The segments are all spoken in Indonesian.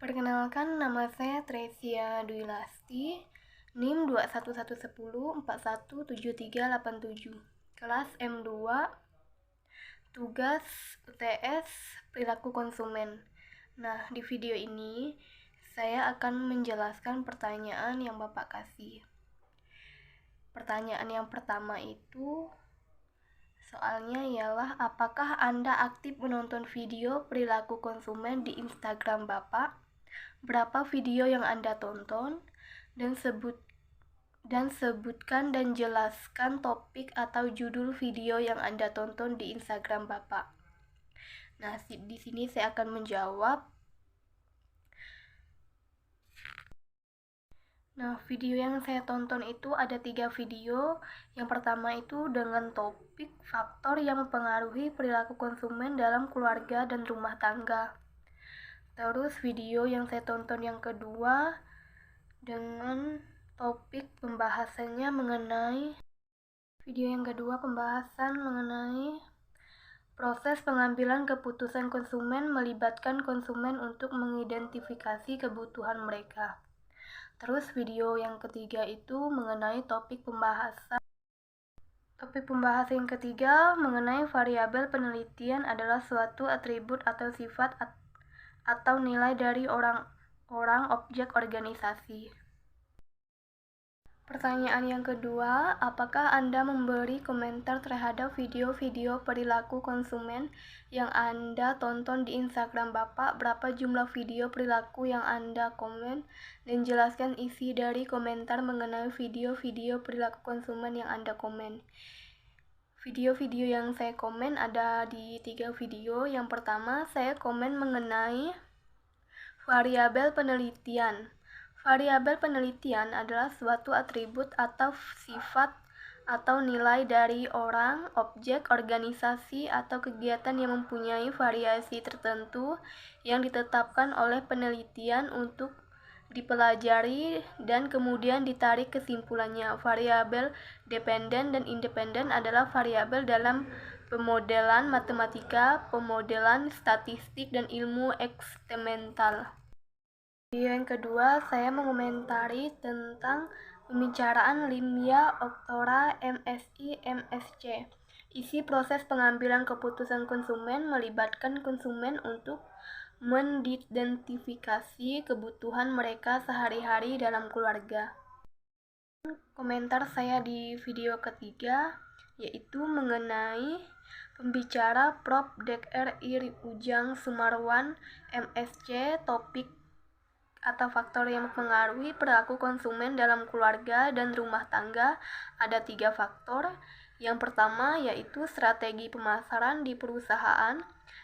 Perkenalkan, nama saya Tresia Dwi Lasti, NIM 21110417387, kelas M2, tugas UTS Perilaku Konsumen. Nah, di video ini saya akan menjelaskan pertanyaan yang Bapak kasih. Pertanyaan yang pertama itu, soalnya ialah, apakah Anda aktif menonton video perilaku konsumen di Instagram Bapak? Berapa video yang Anda tonton? Dan sebutkan dan jelaskan topik atau judul video yang Anda tonton di Instagram Bapak. Nah, di sini saya akan menjawab. Nah, video yang saya tonton itu ada 3 video. Yang pertama itu dengan topik faktor yang mempengaruhi perilaku konsumen dalam keluarga dan rumah tangga. Terus video yang saya tonton yang kedua dengan topik pembahasannya mengenai proses pengambilan keputusan konsumen melibatkan konsumen untuk mengidentifikasi kebutuhan mereka. Terus video yang ketiga itu mengenai topik pembahasan yang ketiga mengenai variabel penelitian adalah suatu atribut atau sifat atau nilai dari orang objek organisasi. Pertanyaan yang kedua, apakah Anda memberi komentar terhadap video-video perilaku konsumen yang Anda tonton di Instagram Bapak? Berapa jumlah video perilaku yang Anda komen? Dan jelaskan isi dari komentar mengenai video-video perilaku konsumen yang Anda komen. Video-video yang saya komen ada di 3 video. Yang pertama, saya komen mengenai variabel penelitian. Variabel penelitian adalah suatu atribut atau sifat atau nilai dari orang, objek, organisasi, atau kegiatan yang mempunyai variasi tertentu yang ditetapkan oleh penelitian untuk dipelajari dan kemudian ditarik kesimpulannya. Variabel dependen dan independen adalah variabel dalam pemodelan matematika, pemodelan statistik, dan ilmu eksperimental. Video yang kedua, saya mengomentari tentang pembicaraan Limya Oktora MSI MSc. Isi proses pengambilan keputusan konsumen melibatkan konsumen untuk mengidentifikasi kebutuhan mereka sehari-hari dalam keluarga. Komentar saya di video ketiga yaitu mengenai pembicara Prof. Dr. Ir Ujang Sumarwan MSc, topik atau faktor yang mempengaruhi perilaku konsumen dalam keluarga dan rumah tangga. Ada 3 faktor. Yang pertama yaitu strategi pemasaran di perusahaan.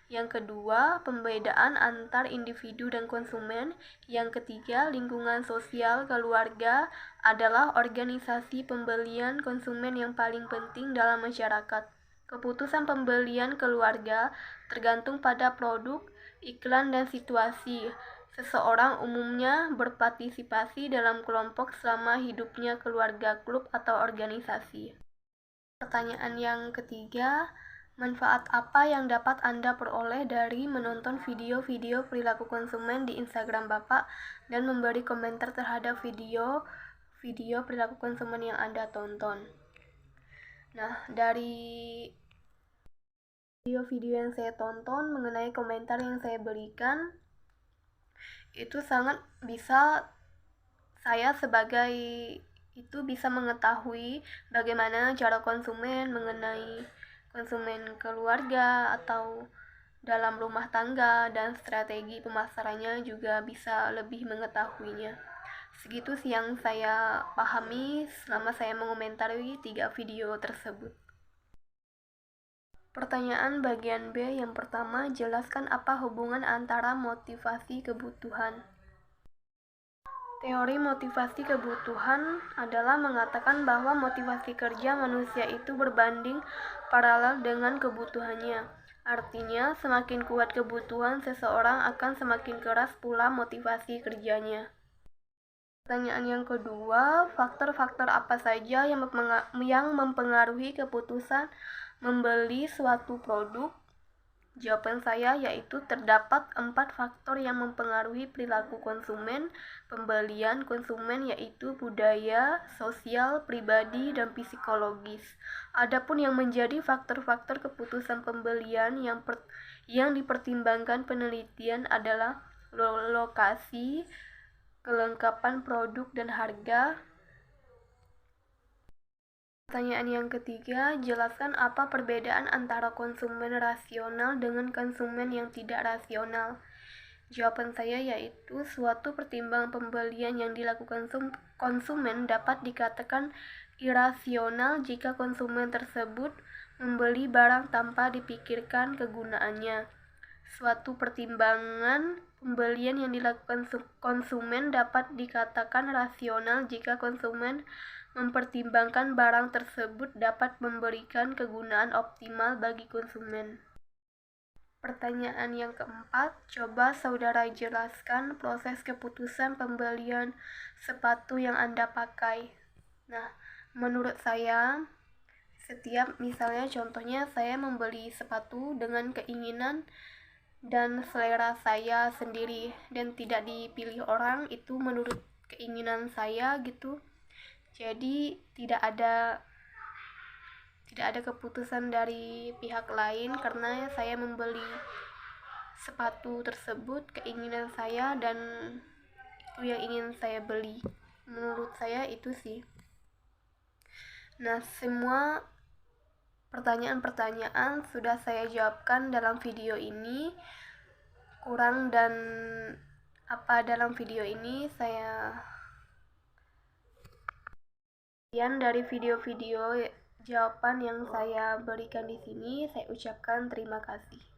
Yang kedua, pembedaan antar individu dan konsumen. Yang ketiga, lingkungan sosial keluarga adalah organisasi pembelian konsumen yang paling penting dalam masyarakat. Keputusan pembelian keluarga tergantung pada produk, iklan, dan situasi. Seseorang umumnya berpartisipasi dalam kelompok selama hidupnya, keluarga, klub, atau organisasi. Pertanyaan yang ketiga, manfaat apa yang dapat Anda peroleh dari menonton video-video perilaku konsumen di Instagram Bapak dan memberi komentar terhadap video perilaku konsumen yang Anda tonton? Nah, dari video-video yang saya tonton mengenai komentar yang saya berikan, itu sangat bisa saya sebagai itu bisa mengetahui bagaimana cara konsumen mengenai konsumen keluarga atau dalam rumah tangga, dan strategi pemasarannya juga bisa lebih mengetahuinya. Segitu sih yang saya pahami selama saya mengomentari 3 video tersebut. Pertanyaan bagian B yang pertama, jelaskan apa hubungan antara motivasi kebutuhan. Teori motivasi kebutuhan adalah mengatakan bahwa motivasi kerja manusia itu berbanding paralel dengan kebutuhannya. Artinya, semakin kuat kebutuhan seseorang akan semakin keras pula motivasi kerjanya. Pertanyaan yang kedua, faktor-faktor apa saja yang mempengaruhi keputusan membeli suatu produk? Jawaban saya yaitu terdapat 4 faktor yang mempengaruhi perilaku konsumen pembelian konsumen, yaitu budaya, sosial, pribadi, dan psikologis. Adapun yang menjadi faktor-faktor keputusan pembelian yang dipertimbangkan penelitian adalah lokasi, kelengkapan produk, dan harga. Pertanyaan yang ketiga, jelaskan apa perbedaan antara konsumen rasional dengan konsumen yang tidak rasional. Jawaban saya yaitu suatu pertimbangan pembelian yang dilakukan konsumen dapat dikatakan irasional jika konsumen tersebut membeli barang tanpa dipikirkan kegunaannya. Suatu pertimbangan pembelian yang dilakukan konsumen dapat dikatakan rasional jika konsumen mempertimbangkan barang tersebut dapat memberikan kegunaan optimal bagi konsumen. Pertanyaan yang keempat, coba saudara jelaskan proses keputusan pembelian sepatu yang Anda pakai. Nah, menurut saya, setiap misalnya contohnya saya membeli sepatu dengan keinginan dan selera saya sendiri dan tidak dipilih orang, itu menurut keinginan saya gitu. Jadi tidak ada keputusan dari pihak lain karena saya membeli sepatu tersebut keinginan saya dan itu yang ingin saya beli. Menurut saya itu sih. Nah, semua pertanyaan-pertanyaan sudah saya jawabkan dalam video ini. Kurang dan apa dalam video ini saya sekian dari video-video jawaban yang saya berikan di sini. Saya ucapkan terima kasih.